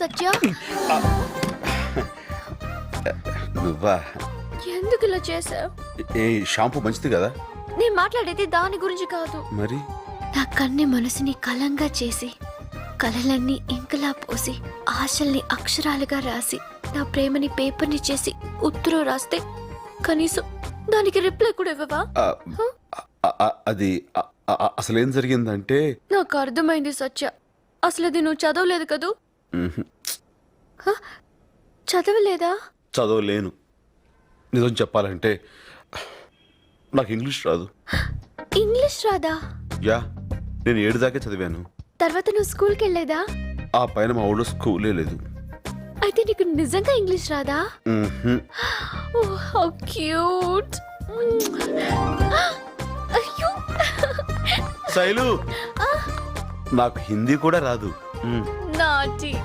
సత్య నువ్వా? ఎందుకు ఇలా చేసావు? ఏ షాంపూ మంచిది కదా? నేను మాట్లాడేది దాని గురించి కాదు. మరి నా కన్నె మనసుని కలంగా చేసి కలలన్నీ ఇంకలా పోసి ఆశల్ని అక్షరాలుగా రాసి నా ప్రేమని పేపర్ని చేసి ఉత్తరం రాస్తే కనీసం దానికి రిప్లై కూడా ఇవ్వవా? అది అసలేం జరిగిందంటే నాకు అర్థమైంది సత్య. అసలు అది నువ్వు చదవలేదు కదూ? చదవలేదా? చదవలేను. నిజం చెప్పాలంటే నాకు ఇంగ్లీష్ రాదు. ఇంగ్లీష్ రాదా? యా, నేను 7 దాకే చదివాను. తర్వాత నువ్వు స్కూల్కి వెళ్ళేదా? ఆ పైన మా ఊళ్ళో స్కూలే లేదు. అయితే నీకు నిజంగా ఇంగ్లీష్ రాదా? మ్మ్హ్మ్. Oh how cute. అయ్యో శైలు, నాకు హిందీ కూడా రాదు. నాటి